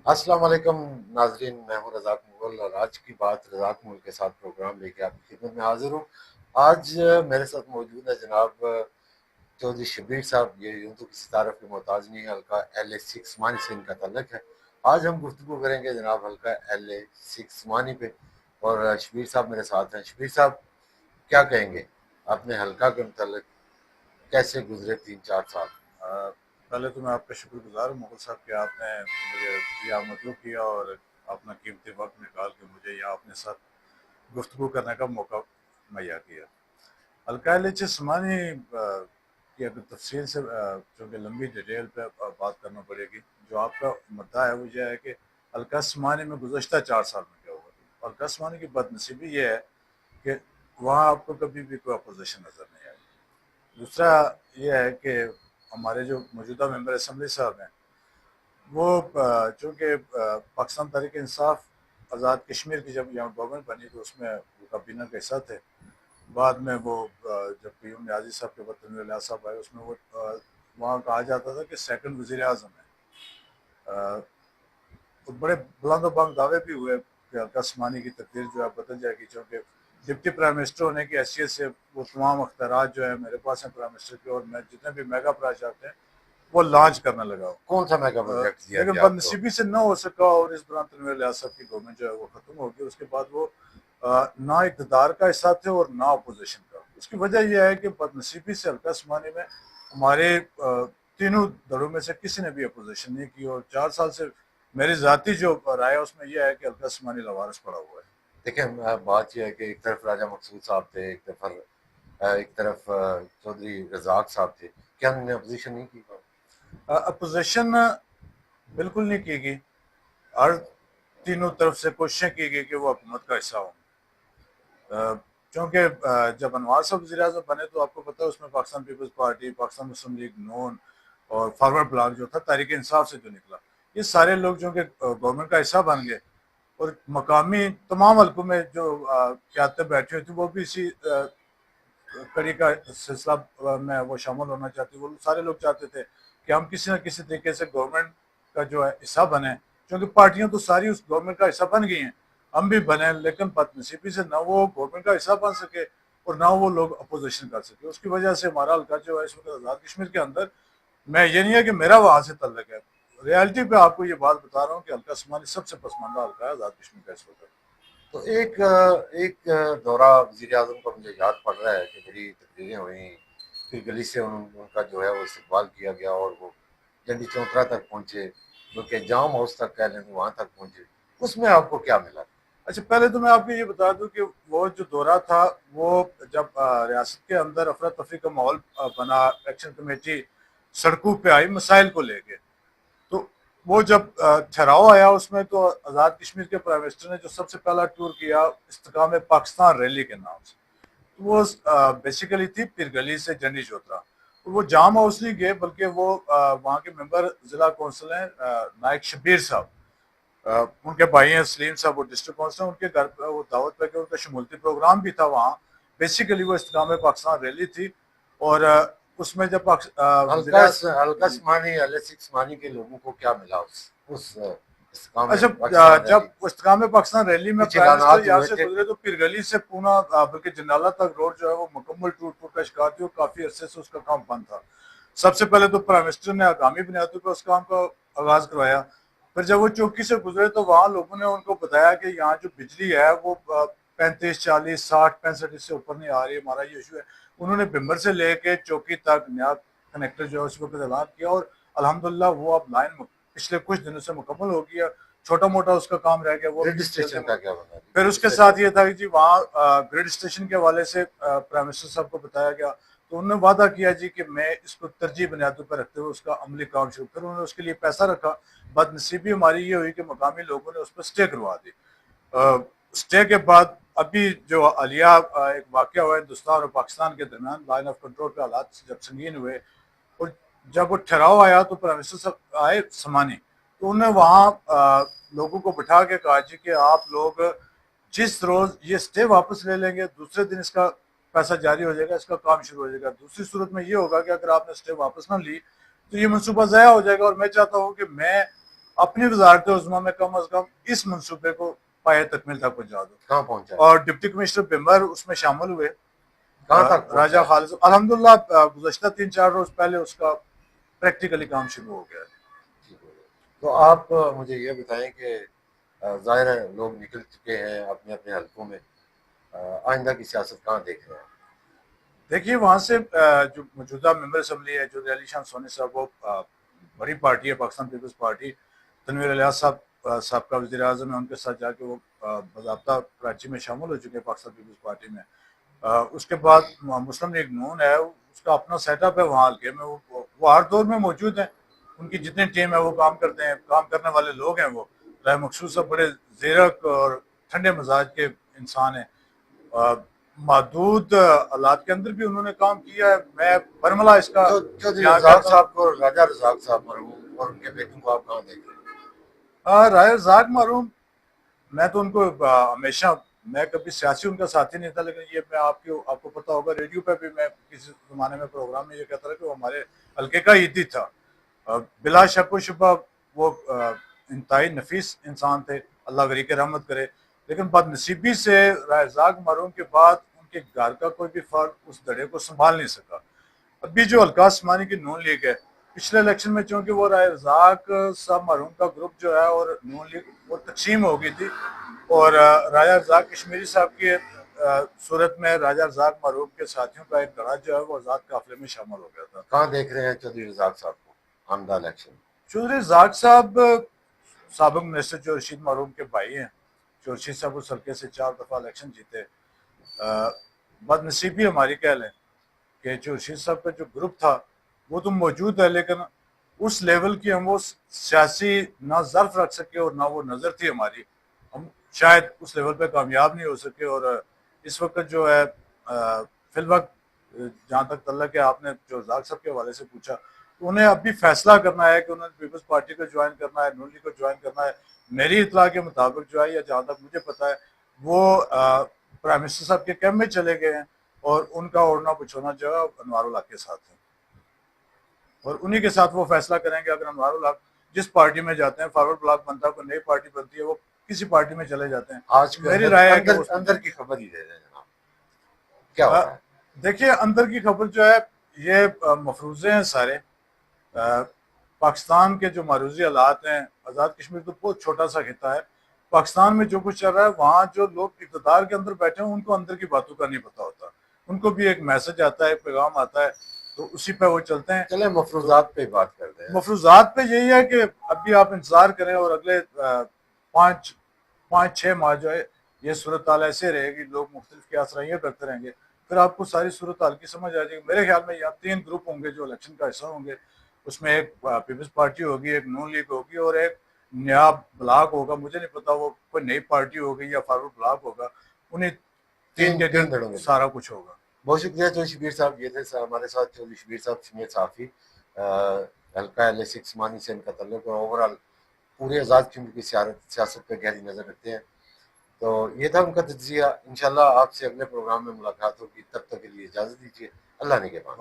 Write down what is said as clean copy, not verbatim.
अस्सलाम वालेकुम नाजरीन, मैं हूं रज़ाक मुगल और आज की बात रज़ाक मुगल के साथ प्रोग्राम लेके आपकी खिदमत में हाजिर हूं। आज मेरे साथ मौजूद है जनाब चौधरी शबीर साहब। ये यूं तो किसी तारफ के मोहताज नहीं है, हल्का LA 6 मानी से इनका तल्लक है। आज हम गुफ्तगू करेंगे जनाब हल्का LA 6 मानी पे और शबीर साहब मेरे साथ हैं। शबीर साहब, क्या कहेंगे अपने हल्का के मतलब कैसे गुजरे 3-4 साल? अ, पहले तो मैं आपका शुक्रगुजार हूँ मुगल साहब कि आपने मुझे यहाँ मदलूब किया और अपना कीमती वक्त निकाल के मुझे यहाँ अपने साथ गुफ्तगू करने का मौका मुहैया किया। अलकायद जिस्मानी की अगर तफसील से चूँकि लंबी डिटेल पे बात करना पड़ेगी। जो आपका मुद्दा है वो यह है कि अलकास्मानी में गुज़श्ता 4 साल में क्या हुआ। अलकास्मानी की बदनसीबी ये है कि वहाँ आपको कभी भी कोई अपोजिशन नज़र नहीं आई। दूसरा ये है कि हमारे जो मौजूदा मेंबर असम्बली साहब हैं वो चूँकि पाकिस्तान तहरीक इंसाफ आज़ाद कश्मीर की जब यहाँ गवर्नमेंट बनी तो उसमें वो काबीना का हिस्सा थे। बाद में वो जब क्यूम न्याजी साहब के वतन में लिहाज साहब आए उसमें वो वहाँ कहा जाता था कि सेकंड वजीर आज़म है। तो बड़े बुलंदोबांग दावे भी हुए कि आकाशवाणी की तकदीर जो है बदल जाएगी, क्योंकि डिप्टी प्राइम मिनिस्टर होने की हैसियत से वो तमाम अख्तियार जो है मेरे पास हैं प्राइम मिनिस्टर के, और मैं जितने भी मेगा प्रोजेक्ट हैं वो लॉन्च करना लगा हूँ। कौन सा मेगा प्रोजेक्ट दिया लेकिन गया आपको? बदनसीबी से ना हो सका और इस दौरान तनवीर लियाज़ साहब की गवर्नमेंट जो है वो ख़त्म हो गई। उसके बाद वो ना इकतदार का हिस्सा थे और ना अपोजिशन का। उसकी वजह यह है कि बदनसीबी से हल्का समाने में हमारे तीनों दलों में से किसी ने भी अपोजिशन नहीं की, और 4 साल से मेरी ज़ाती जो राय है उसमें यह है कि हल्का समानी लवारस पड़ा हुआ है। देखिए, बात यह है कि एक तरफ राजा मकसूद साहब थे, एक तरफ चौधरी रजाक साहब थे। क्या उन्होंने अपोजिशन नहीं की? अपोजिशन बिल्कुल नहीं की गई। हर तीनों तरफ से कोशिशें की गई कि वो हुकूमत का हिस्सा हों। क्योंकि जब अनवार साहब वज़ीर आज़म बने तो आपको पता है उसमें पाकिस्तान पीपल्स पार्टी, पाकिस्तान मुस्लिम लीग नून और फॉरवर्ड ब्लॉक जो था तहरीक इंसाफ से जो निकला, ये सारे लोग जो कि गवर्नमेंट का हिस्सा बन गए। और मकामी तमाम हल्कों में जो क़यादतें बैठी हुई थी वो भी इसी कड़ी का सिलसिला में वो शामिल होना चाहते। वो सारे लोग चाहते थे कि हम किसी न किसी तरीके से गवर्नमेंट का जो है हिस्सा बने, क्योंकि पार्टियां तो सारी उस गवर्नमेंट का हिस्सा बन गई हैं। हम भी बने, लेकिन बदनसीबी से ना वो गवर्नमेंट का हिस्सा बन सके और ना वो लोग अपोजिशन कर सके। उसकी वजह से हमारा हल्का जो है इस वक्त आज़ाद कश्मीर के अंदर, मैं ये नहीं है कि मेरा वहाँ से तल्लक है, रियलिटी पे आपको ये बात बता रहा हूँ कि हल्का समानी सबसे पसंदीदा हल्का है आज़ाद कश्मीर का इस वक्त। तो एक दौरा वजीर आजम का मुझे याद पड़ रहा है कि बड़ी तकरीरें हुई, फिर गली से उनका जो है वो इस्तकबाल किया गया और वो जंडी चौतरा तक पहुंचे, जो कि जाम हाउस तक कह लें, वहां तक पहुंचे। उसमें आपको क्या मिला? अच्छा, पहले तो मैं आपको ये बता दूं कि वो जो दौरा था वो जब रियासत के अंदर अफरा तफरी का माहौल बना, एक्शन कमेटी सड़कों पे आई मसाइल को लेके, तो वो जब ठहराव आया उसमें तो आज़ाद कश्मीर के प्राइम मिनिस्टर ने जो सबसे पहला टूर किया इस्तेकाम पाकिस्तान रैली के नाम से, तो वो बेसिकली थी पीर गली से जंडी चौतरा। तो वो जाम हाउस नहीं गए, बल्कि वो वहाँ के मेंबर जिला कौंसिल हैं नायक शबीर साहब, उनके भाई हैं सलीम साहब, वो डिस्ट्रिक्ट काउंसिलर, उनके घर पर वो दावत पे गए। उनका शमूलती प्रोग्राम भी था वहाँ। बेसिकली वो इस्तेकाम पाकिस्तान रैली थी। और उसमें जब हल्का हल्का मानी LA 6 मानी के लोगों को क्या मिला उस इस्तेकाम अच्छा, पाकिस्तान जब रैली? इस्तेकाम पाकिस्तान रैली में कुछ प्राइम मिनिस्टर ऐलानात यहाँ हुए से थे? गुजरे तो पीर गली से पूना बल्कि जंडाला तक रोड जो है वो मुकम्मल टूट फूट का शिकार थी और काफी अरसे से उसका काम बंद था। सबसे पहले तो प्राइम मिनिस्टर ने आगामी बुनियादों पर उस काम का आगाज करवाया। फिर जब वो चौकी से गुजरे तो वहाँ लोगों ने उनको बताया कि यहाँ जो बिजली है वो 35, 40, 60, 65 इससे ऊपर नहीं आ रही, हमारा ये इशू है। उन्होंने बिम्बर से लेके चौकी तक नया कनेक्टर जो है उस वक्त ऐलान किया, और अल्हम्दुलिल्लाह वो अब लाइन पिछले कुछ दिनों से मुकम्मल हो गया। छोटा मोटा उसका काम रह गया, वो ग्रिड भी जल्दी स्टेशन का क्या बना? फिर ग्रिड उसके स्टेशन साथ ये था कि जी वहाँ ग्रिड स्टेशन के हवाले से प्राइम मिनिस्टर साहब को बताया गया, तो उन्होंने वादा किया जी कि मैं इसको तरजीह बुनियादों पर रखते हुए उसका अमली काम शुरू। फिर उन्होंने उसके लिए पैसा रखा। बदनसीबी हमारी ये हुई कि मकामी लोगों ने उस पर स्टे करवा दी। स्टे के बाद अभी जो अलिया एक वाक़या हुआ हिंदुस्तान और पाकिस्तान के दरमियान लाइन ऑफ कंट्रोल पे हालात जब संगीन हुए और जब वो ठहराव आया तो प्राइम मिनिस्टर साहब आए समानी, तो उन्होंने वहाँ लोगों को बिठा के कहा जी कि आप लोग जिस रोज ये स्टे वापस ले लेंगे दूसरे दिन इसका पैसा जारी हो जाएगा, इसका काम शुरू हो जाएगा। दूसरी सूरत में ये होगा कि अगर आपने स्टे वापस ना ली तो ये मनसूबा ज़ाया हो जाएगा। और मैं चाहता हूँ कि मैं अपनी वजारत उज़्मा में कम अज कम इस मनसूबे को पाए तकमील तक पहुंचा दो। कहाँ पहुंचा? और डिप्टी कमिश्नर पिम्बर उसमें शामिल हुए। कहाँ तक पहुंचा राजा है? खालिद अल्हम्दुलिल्लाह गुज़श्ता 3-4 रोज पहले उसका प्रैक्टिकली काम शुरू हो गया है। तो आप मुझे ये बताएं कि ज़ाहिर है लोग निकल चुके हैं अपने अपने हलकों में, आइंदा की सियासत कहाँ देख रहे हैं? देखिए वहाँ से जो मौजूदा मेंबर असम्बली है जो अली शाह सोनी साहब, वो बड़ी पार्टी है पाकिस्तान पीपल्स पार्टी। तनवीर इलियास साहब साबका वज़ीर आज़म है, उनके साथ जाके वो बाज़ाब्ता कराची में शामिल हो चुके हैं पाकिस्तान पीपल्स पार्टी में। उसके बाद मुस्लिम लीग नून है, उसका अपना सेटअप है वहाँ हल्के में, वो हर दौर में मौजूद है। उनकी जितनी टीम है वो काम करते हैं, काम करने वाले लोग हैं। वो राय मकसूद साहब बड़े ज़ीरक और ठंडे मिजाज के इंसान हैं। महदूद हालात के अंदर भी उन्होंने काम किया है। मैं बरमला इसका चौधरी यहाँ रज़ाक करता हूँ। साहब को, राजा रज़ाक साहब मरहूम और उनके बेटों को आप कहाँ देख रहे हैं? राय रज़ाक मरहूम, मैं तो उनको हमेशा, मैं कभी सियासी उनका साथी नहीं था, लेकिन ये मैं आपको पता होगा रेडियो पे भी मैं किसी ज़माने में प्रोग्राम में ये कहता था कि वो हमारे हल्के का ईदी था। बिला शक व शुबा वो इंतहाई नफीस इंसान थे, अल्लाह गरी के रहमत करे। लेकिन बदनसीबी से रायजाक मरहूम के बाद उनके घर का कोई भी फर्द उस धड़े को संभाल नहीं सका। अभी जो हल्का आसमानी की नून लीग है, पिछले इलेक्शन में चूंकि वो रायजाक साहब मरहूम का ग्रुप जो है और नून लीग वो तकसीम हो गई थी, और राजा रज़ाक कश्मीरी साहब की सूरत में राजा रज़ाक मरहूम के साथियों का एक गढ़ा जो है वो आज़ाद काफिले में शामिल हो गया था। कहाँ देख रहे हैं चौधरी रज़ाक साहब को आमदा इलेक्शन? चौधरी रज़ाक साहब साबिक मिनिस्टर जो रशीद मरहूम के भाई हैं। जो रशीद साहब उस हल्के से 4 दफ़ा इलेक्शन जीते। बदनसीबी हमारी कह लें कि जो रशीद साहब का जो ग्रुप था वो तो मौजूद है, लेकिन उस लेवल की हम वो सियासी ना ज़र्फ रख सके और ना वो नज़र थी हमारी, हम शायद उस लेवल पे कामयाब नहीं हो सके। और इस वक्त जो है फिल वक्त जहाँ तक तल्लक है, आपने जो रज़ाक साहब के हवाले से पूछा, तो उन्हें अभी फैसला करना है कि उन्होंने पीपल्स पार्टी को ज्वाइन करना है, नून लीग को ज्वाइन करना है। मेरी इतला के मुताबिक जो है, या जहाँ तक मुझे पता है, वो प्राइम मिनिस्टर साहब के कैम्प में चले गए हैं और उनका ओढ़ना बिछोना जो है अनवारुल हक के साथ है, और उन्हीं के साथ वो फैसला करेंगे। अगर अनवारुल हक जिस पार्टी में जाते हैं, फॉरवर्ड ब्लॉक बनता है, कोई नई पार्टी बनती है, वो किसी पार्टी में चले जाते हैं। आज मेरी राय है कि अंदर की खबर ही दे दें जनाब, क्या हो रहा है? देखिए अंदर की खबर जो है ये मफरूजे हैं सारे। पाकिस्तान के जो मारूजी हालात हैं, आज़ाद कश्मीर तो बहुत छोटा सा खिता है, पाकिस्तान में जो कुछ चल रहा है वहाँ जो लोग इक़्तिदार के अंदर बैठे हैं उनको अंदर की बातों का नहीं पता होता। उनको भी एक मैसेज आता है, पैगाम आता है, तो उसी पे वो चलते हैं। चले मफरूजात पे बात करते हैं। मफरूजात पे यही है कि अभी आप इंतजार करें और अगले 5-6 माह जो है ये सूरत हाल ऐसे रहेगी, लोग मुख्तलिफ की आसराइयाँ करते रहेंगे, फिर आपको सारी सूरत हाल की समझ आ जाएगी। मेरे ख्याल में यहाँ 3 ग्रुप होंगे जो इलेक्शन का हिस्सा होंगे। उसमें एक पीपल्स पार्टी होगी, एक नून लीग होगी और एक नया ब्लॉक होगा। मुझे नहीं पता वो कोई नई पार्टी होगी या फॉरवर्ड ब्लॉक होगा। उन्हीं 3 के तीन गिर्द धड़ों में सारा कुछ होगा। बहुत शुक्रिया चौधरी शबीर साहब, ये थे हमारे साथ चौधरी शबीर साहब, सीनियर साफ़ी, हल्का LA6 मानी से इनका तल्लुक, और ओवरऑल पूरे आज़ाद कश्मीर की सियासत पर गहरी नज़र रखते हैं। तो ये था उनका तजिया। इंशाल्लाह आपसे अगले प्रोग्राम में मुलाकात होगी, तब तक के लिए इजाज़त दीजिए। अल्लाह ने के बाद।